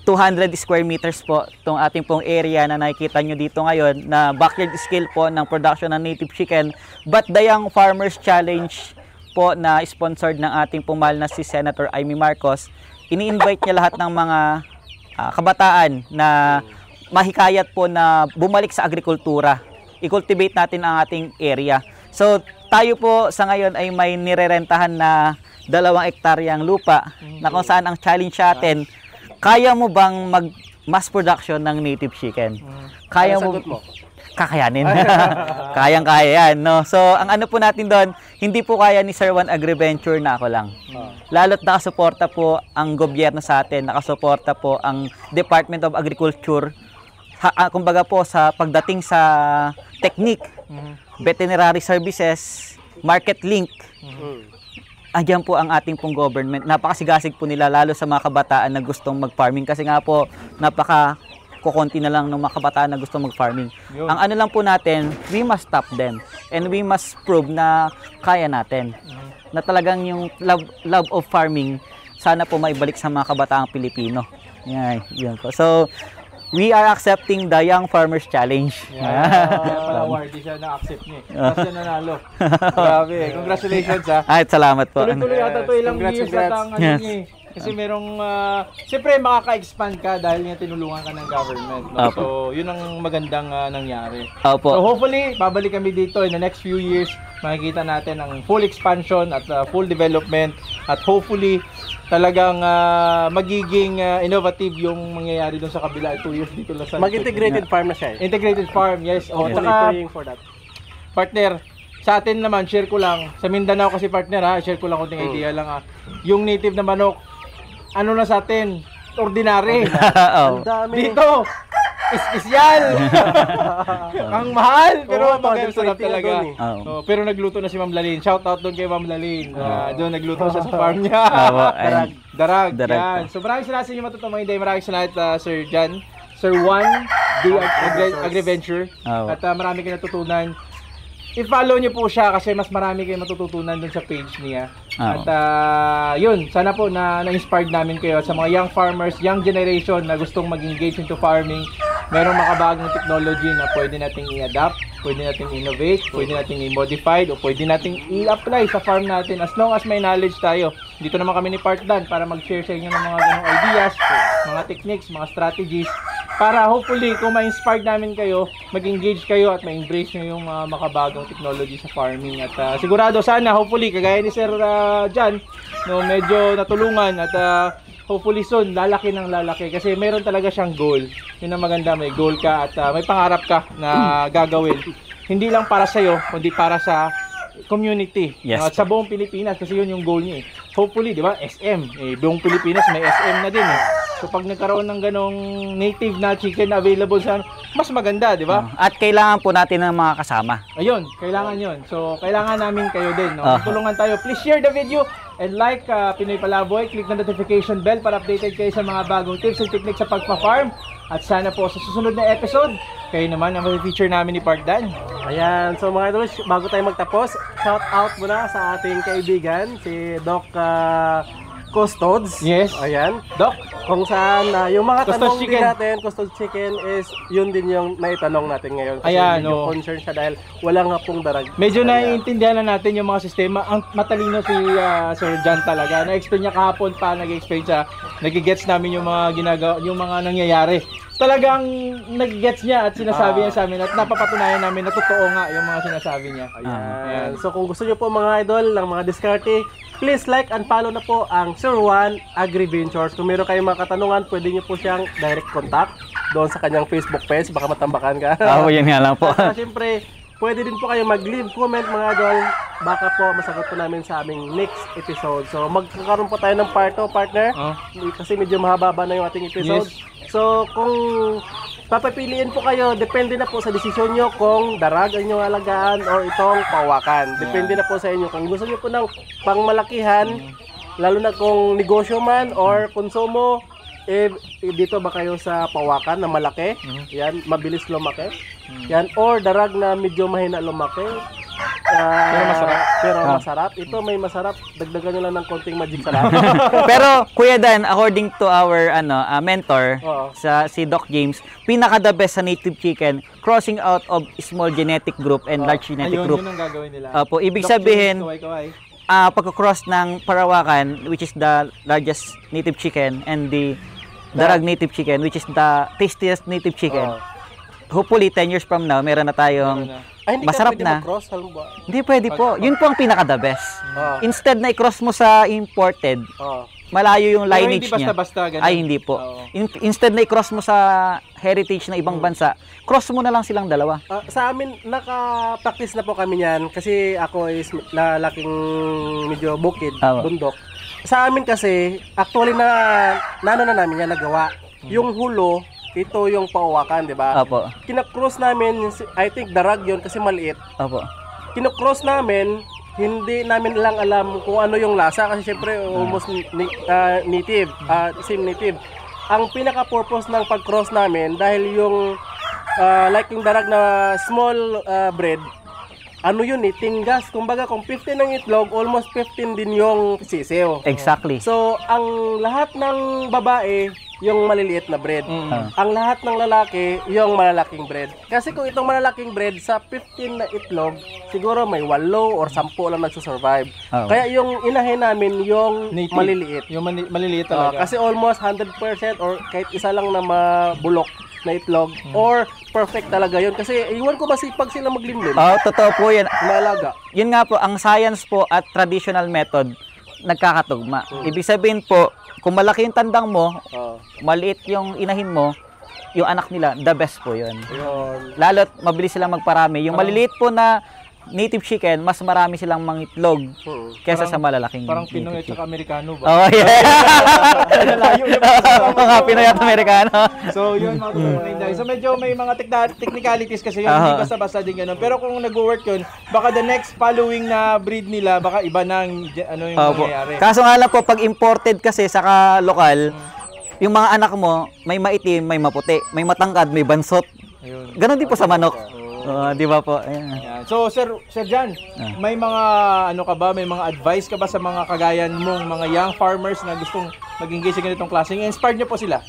200 square meters po itong ating pong area na nakikita nyo dito ngayon na backyard scale po ng production ng native chicken. But the Young Farmers Challenge po na sponsored ng ating pong mahal na si Senator Amy Marcos, ini-invite niya lahat ng mga kabataan na mahikayat po na bumalik sa agrikultura. I-cultivate natin ang ating area. So tayo po sa ngayon ay may nirerentahan na 2 hektaryang lupa na kung saan ang challenge natin, kaya mo bang mag mass production ng native chicken? Kaya mo? Kakayanin. Kayang-kaya yan, no? So, ang ano po natin doon, hindi po kaya ni Sir Juan Agriventure na ako lang. Lalo't nakasuporta po ang gobyerno sa atin, nakasuporta po ang Department of Agriculture, kumbaga po sa pagdating sa technique, veterinary services, market link, andyan po ang ating pong government. Napakasigasig po nila, lalo sa mga kabataan na gustong mag-farming. Kasi nga po, kukonti na lang ng mga kabataan na gusto mag-farming. Ang ano lang po natin, we must stop them. And we must prove na kaya natin. Na talagang yung love of farming, sana po maibalik sa mga kabataang Pilipino. Yan po. So, we are accepting the Young Farmers Challenge. Kaya pala awardee siya, na-accept niya. Tapos siya nanalo. Grabe. Congratulations ha. Ay, salamat po. Tuloy-tuloy ata ito ilang years at ang ano niya. Kasi merong, siyempre makaka-expand ka dahil nga tinulungan ka ng government. No? So, yun ang magandang nangyari. Opo. So, hopefully, babalik kami dito in the next few years. Makikita natin ang full expansion at full development. At hopefully, talagang magiging innovative yung mangyayari doon sa kabila. 2 years dito lang sa... Mag-integrated farm na siya eh. Integrated farm, yes. Oh, Saka, praying for that. partner, sa atin naman, share ko lang. Sa Mindanao kasi partner ha, share ko lang kunting idea lang ha. Yung native na manok, ano na sa atin? Ordinary. Ang dami. Dito, espesyal. Ang mahal, pero sarap talaga. Pero nagluto na si Ma'am Lalin. Shout out doon kay Ma'am Lalin. Doon nagluto siya sa farm niya. Darag. Yan. So maraming salamat sa inyo matutumang hindi. Maraming salamat Sir Jan. Sir Juan Agriventure. At marami kayo natutunan. I-follow niyo po siya kasi mas marami kayong matututunan dun sa page niya. At yun, sana po na-inspired namin kayo sa mga young farmers, young generation na gustong mag-engage into farming. Merong makabagong technology na pwede nating i-adapt, pwede nating innovate, pwede nating i-modify, o pwede nating i-apply sa farm natin as long as may knowledge tayo. Dito naman kami ni Part Dan para mag-share sa inyo ng mga ganong ideas, mga techniques, mga strategies, para hopefully kung ma-inspired namin kayo, mag-engage kayo at ma-embrace nyo yung mga makabagong technology sa farming. At sigurado sana, hopefully, kagaya ni Sir Jan, no, medyo natulungan at hopefully soon, lalaki ng lalaki. Kasi meron talaga siyang goal. Yun ang maganda, may goal ka at may pangarap ka na gagawin. Hindi lang para sa'yo, kundi para sa community. Yes. At sa buong Pilipinas, kasi yun yung goal niya eh. Hopefully, di ba, SM. Buong Pilipinas may SM na din eh. So pag nagkaroon ng ganong native na chicken na available sa mas maganda, di ba? At kailangan po natin ng mga kasama. Ayun, kailangan yun. So kailangan namin kayo din, no? Tulungan tayo. Please share the video and like Pinoy Palaboy. Click the notification bell para updated kayo sa mga bagong tips and techniques sa pagpa-farm. At sana po sa susunod na episode, kayo naman ang feature namin ni Part Dan. Ayan, so mga idol, bago tayo magtapos, shout out muna sa ating kaibigan, si Doc Custodes. Yes. Ayan. Doc, Kung saan yung mga Custodes tanong chicken. din natin, Custodes chicken is yun din yung naitanong natin ngayon. Kasi Ayan, medyo concern siya dahil wala nga pong darag. medyo naiintindihan na natin yung mga sistema. Ang matalino si Sir Jan talaga. Na-explain niya kahapon pa, nag-explain siya. Nag-gets namin yung mga ginagawa, yung mga nangyayari. talagang nag-gets niya at sinasabi niya sa amin at napapatunayan namin na totoo nga yung mga sinasabi niya. Ayan. So kung gusto niyo po mga idol ng mga diskarte, please like and follow na po ang Sir Juan Agriventures. Kung meron kayong mga katanungan, pwede niyo po siyang direct contact doon sa kanyang Facebook page. Baka matambakan ka. Yun nga lang po. At siyempre, pwede din po kayo mag-leave comment mga idol. Baka po masagot po namin sa aming next episode. So magkakaroon po tayo ng part 2, partner. Kasi medyo mahaba na yung ating episode. Yes. So kung papapiliin po kayo, depende na po sa desisyon nyo kung darag ang inyong alagaan o itong pawakan. Depende na po sa inyo. Kung gusto nyo po ng pangmalakihan, lalo na kung negosyo man or konsumo, dito ba kayo sa pawakan na malaki? Yan, mabilis lumaki. Yan, or darag na medyo mahina lumaki. Pero masarap. Ito may masarap. Dagdagan nyo lang ng konting magic sarap. Pero Kuya Dan, according to our mentor sa si Doc James, pinaka the best sa native chicken, crossing out of small genetic group and large genetic group. Yun ang gagawin nila. Ibig sabihin, kaway. pagka-cross ng Parawakan, which is the largest native chicken, and the Darag native chicken, which is the tastiest native chicken. Hopefully 10 years from now, meron na tayong Hindi masarap ka na. mag-cross, halimbawa. Hindi pwede po. Yun po ang pinaka the best. Instead na i-cross mo sa imported, malayo yung Pero lineage hindi niya. basta-basta ganun. Ay, hindi po. Instead na i-cross mo sa heritage na ibang bansa, cross mo na lang silang dalawa. Sa amin, naka-practice na po kami niyan kasi ako is lalaking medyo bukid, bundok. Sa amin kasi, actually na namin yan nagawa. Yung hulo, ito yung pauwakan, di ba? Opo. Kinakross namin, I think darag yun kasi maliit. Opo. Kinakross namin, hindi namin lang alam kung ano yung lasa kasi syempre almost native, same native. Ang pinaka-purpose ng pag-cross namin dahil yung like yung darag na small breed, ano yun tinggas. Kumbaga kung 15 ng itlog, almost 15 din yung sisiw. Exactly. So, ang lahat ng babae, yung maliliit na breed. Ang lahat ng lalaki, yung malalaking breed. Kasi kung itong malalaking breed, sa 15 na itlog, siguro may 8 or 10 lang nagsusurvive. Kaya yung inahin namin, yung native, maliliit. Yung maliliit talaga. Kasi almost 100% or kahit isa lang na mabulok na itlog or perfect talaga yun kasi iwan ko masipag sila maglimlim. Totoo po yan. Maalaga. Yun nga po, ang science po at traditional method nagkakatugma. Ibig sabihin po, kung malaki yung tandang mo, maliit yung inahin mo, yung anak nila, the best po yun. Lalo't mabilis silang magparami. Yung maliliit po na native chicken, mas marami silang mangitlog kaysa sa malalaking parang Pinoy at saka Amerikano ba? Oh, yeah. Nalayo yung mga Pinoy at Amerikano. So, yun mga tutunan. So, medyo may mga technicalities kasi yun. Hindi basta-basta din ganun. Pero kung nag-work yun, baka the next following na breed nila, baka iba nang ano yung mangyayari. Kaso nga lang po, pag imported kasi saka lokal, yung mga anak mo, may maitim, may maputi, may matangkad, may bansot. Ganon din po sa manok. Di ba po? Ayan. So, Sir Jan, may mga ano ka ba, may mga advice ka ba sa mga kagayan mong mga young farmers na gustong mag-engage sa ganitong klaseng? Inspired niyo po sila?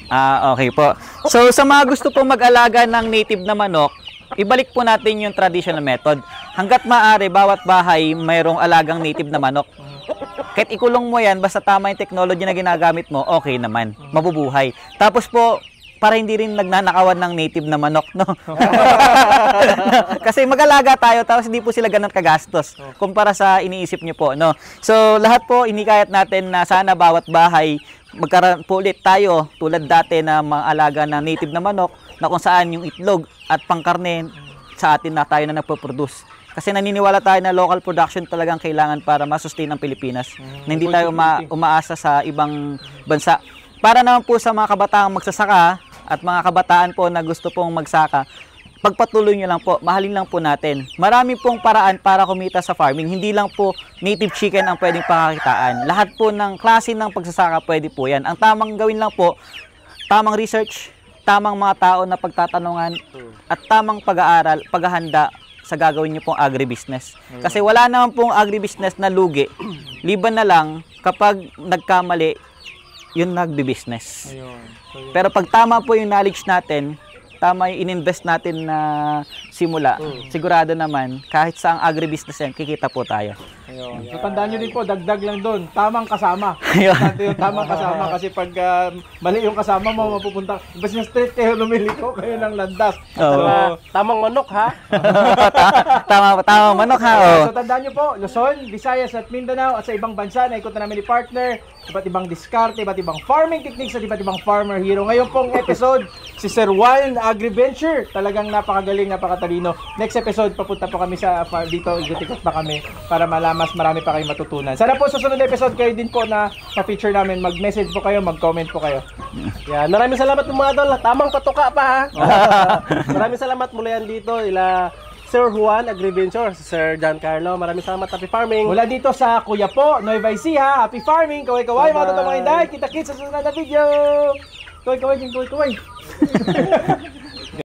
Okay po. So, sa mga gusto pong mag-alaga ng native na manok, ibalik po natin yung traditional method. Hanggat maaari, bawat bahay mayroong alagang native na manok. Kahit ikulong mo yan, basta tama yung technology na ginagamit mo, okay naman. Mabubuhay. Tapos po, para hindi rin nagnanakawan ng native na manok, no? Kasi mag-alaga tayo, tapos hindi po sila ganun kagastos kumpara sa iniisip nyo po, no? So, lahat po, inikayat natin na sana bawat bahay magkaroon po ulit tayo tulad dati na mga alaga ng native na manok na kung saan yung itlog at pangkarne sa atin na tayo na nagpo-produce. Kasi naniniwala tayo na local production talagang kailangan para ma-sustain ang Pilipinas. Na hindi tayo umaasa sa ibang bansa. Para naman po sa mga kabataang magsasaka at mga kabataan po na gusto pong magsaka, pagpatuloy nyo lang po, mahalin lang po natin. Marami pong paraan para kumita sa farming. Hindi lang po native chicken ang pwedeng pakakitaan. Lahat po ng klase ng pagsasaka pwede po yan. Ang tamang gawin lang po, tamang research, tamang mga tao na pagtatanungan, at tamang pag-aaral, paghahanda sa gagawin nyo pong agribusiness. Kasi wala naman pong agribusiness na lugi. Liban na lang kapag nagkamali, yun nagbi-business. Pero pag tama po yung knowledge natin, tama yung in-invest natin na simula, sigurado naman, kahit sa agribusiness yan, kikita po tayo. Ayun. So tandaan nyo din po, dagdag lang doon, tamang kasama. Ayun. Importante yung tamang kasama kasi pag mali yung kasama mo, mapupunta, basta yung street kayo, lumiliko kayo ng landas. Oo. Tamang manok ha. Tama manok ha. Oh. So tandaan nyo po, Luzon, Visayas at Mindanao at sa ibang bansa na ikot na namin ni partner, iba't ibang diskarte, iba't ibang farming techniques at iba't ibang farmer hero. Ngayon pong episode, si Sir Juan Agriventure, talagang napakagaling, napakatalino. Next episode, papunta po kami sa farm dito, igutikot pa kami para malamas marami pa kayong matutunan. Sana po sa sunod na episode kayo din po na pa-feature namin, mag-message po kayo, mag-comment po kayo. Yan, maraming salamat mga idol. Tamang patuka pa ha. Maraming salamat mula yan dito ila Sir Juan Agriventure, si Sir Giancarlo. Maraming salamat, happy farming. Mula dito sa Kuya po, Nueva Ecija, happy farming, kaway-kaway, mga Bye-bye. totoong mga hinday. Kita-kits sa sunod na video. Kaway-kaway, kaway-kaway.